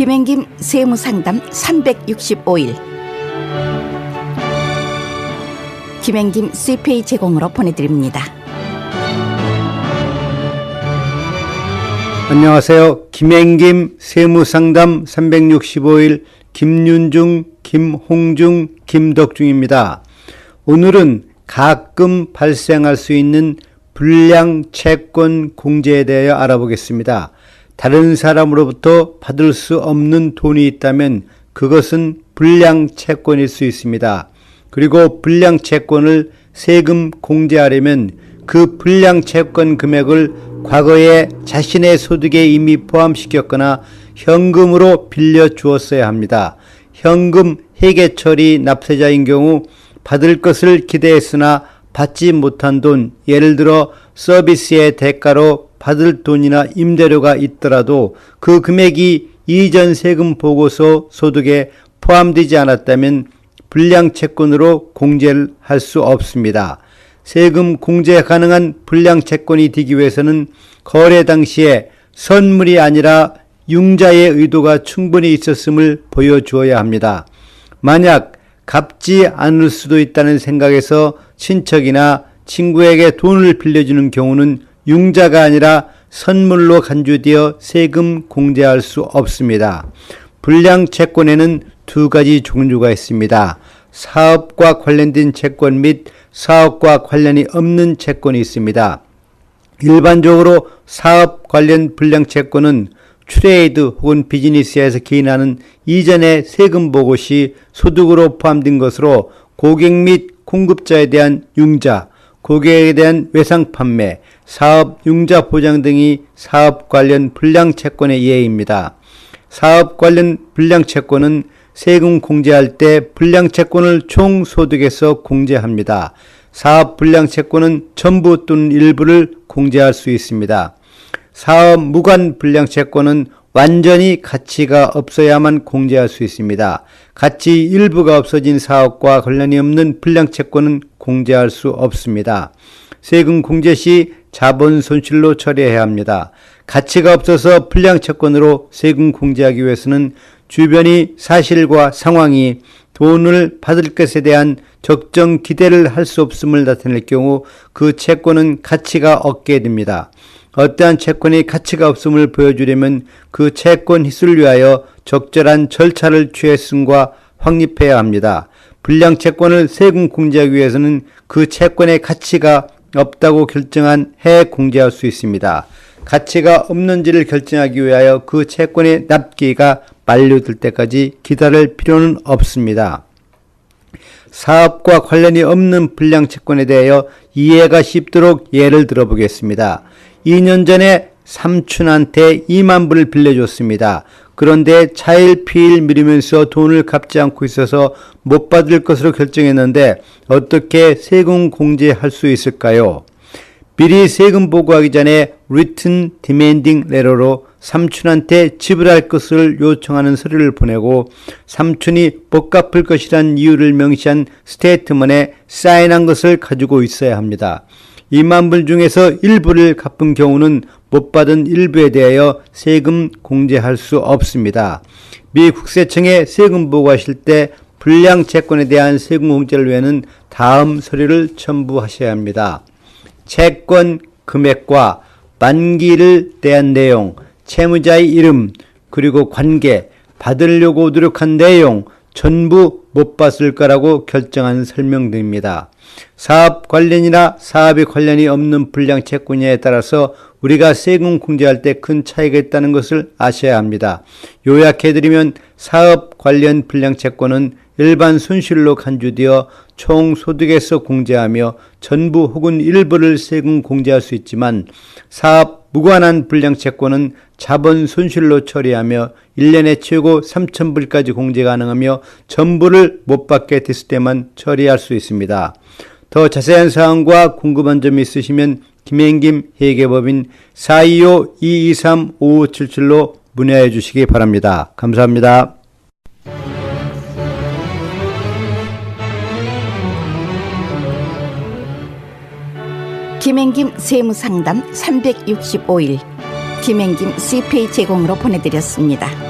김행김 세무상담 365일 김행김 CPA 제공으로 보내드립니다. 안녕하세요. 김행김 세무상담 365일 김윤중, 김홍중, 김덕중입니다. 오늘은 가끔 발생할 수 있는 불량 채권 공제에 대해 알아보겠습니다. 다른 사람으로부터 받을 수 없는 돈이 있다면 그것은 불량 채권일 수 있습니다. 그리고 불량 채권을 세금 공제하려면 그 불량 채권 금액을 과거에 자신의 소득에 이미 포함시켰거나 현금으로 빌려 주었어야 합니다. 현금 회계 처리 납세자인 경우 받을 것을 기대했으나 받지 못한 돈, 예를 들어 서비스의 대가로 받을 돈이나 임대료가 있더라도 그 금액이 이전 세금 보고서 소득에 포함되지 않았다면 불량 채권으로 공제를 할 수 없습니다. 세금 공제 가능한 불량 채권이 되기 위해서는 거래 당시에 선물이 아니라 융자의 의도가 충분히 있었음을 보여주어야 합니다. 만약 갚지 않을 수도 있다는 생각에서 친척이나 친구에게 돈을 빌려주는 경우는 융자가 아니라 선물로 간주되어 세금 공제할 수 없습니다. 불량 채권에는 두 가지 종류가 있습니다. 사업과 관련된 채권 및 사업과 관련이 없는 채권이 있습니다. 일반적으로 사업 관련 불량 채권은 트레이드 혹은 비즈니스에서 기인하는 이전의 세금 보고 시 소득으로 포함된 것으로 고객 및 공급자에 대한 융자, 고객에 대한 외상 판매, 사업 융자 보장 등이 사업 관련 불량 채권의 예입니다. 사업 관련 불량 채권은 세금 공제할 때 불량 채권을 총 소득에서 공제합니다. 사업 불량 채권은 전부 또는 일부를 공제할 수 있습니다. 사업 무관 불량 채권은 완전히 가치가 없어야만 공제할 수 있습니다. 가치 일부가 없어진 사업과 관련이 없는 불량 채권은 공제할 수 없습니다. 세금 공제 시 자본 손실로 처리해야 합니다. 가치가 없어서 불량 채권으로 세금 공제하기 위해서는 주변이 사실과 상황이 돈을 받을 것에 대한 적정 기대를 할 수 없음을 나타낼 경우 그 채권은 가치가 없게 됩니다. 어떠한 채권이 가치가 없음을 보여주려면 그 채권 희수를 위하여 적절한 절차를 취했음과 확립해야 합니다. 불량 채권을 세금 공제하기 위해서는 그 채권의 가치가 없다고 결정한 해 공제할 수 있습니다. 가치가 없는지를 결정하기 위하여 그 채권의 납기가 만료될 때까지 기다릴 필요는 없습니다. 사업과 관련이 없는 불량 채권에 대하여 이해가 쉽도록 예를 들어보겠습니다. 2년 전에 삼촌한테 2만 불을 빌려줬습니다. 그런데 차일피일 미루면서 돈을 갚지 않고 있어서 못 받을 것으로 결정했는데 어떻게 세금 공제할 수 있을까요? 미리 세금 보고하기 전에 written demanding letter로 삼촌한테 지불할 것을 요청하는 서류를 보내고 삼촌이 못 갚을 것이란 이유를 명시한 스테이트먼에 사인한 것을 가지고 있어야 합니다. 2만 불 중에서 일부를 갚은 경우는 못 받은 일부에 대하여 세금 공제할 수 없습니다. 미 국세청에 세금 보고하실 때 불량 채권에 대한 세금 공제를 위해서는 다음 서류를 첨부하셔야 합니다. 채권 금액과 만기를 대한 내용, 채무자의 이름, 그리고 관계, 받으려고 노력한 내용 전부 못 받을 거라고 결정한 설명 등입니다. 사업 관련이나 사업에 관련이 없는 불량 채권에 따라서 우리가 세금 공제할 때 큰 차이가 있다는 것을 아셔야 합니다. 요약해드리면 사업 관련 불량 채권은 일반 손실로 간주되어 총 소득에서 공제하며 전부 혹은 일부를 세금 공제할 수 있지만 사업 무관한 불량 채권은 자본 손실로 처리하며 1년에 최고 3,000불까지 공제 가능하며 전부를 못 받게 됐을 때만 처리할 수 있습니다. 더 자세한 사항과 궁금한 점이 있으시면 김행김 회계법인 425-223-5577로 문의해 주시기 바랍니다. 감사합니다. 김행김 세무상담 365일 김행김 CPA 제공으로 보내드렸습니다.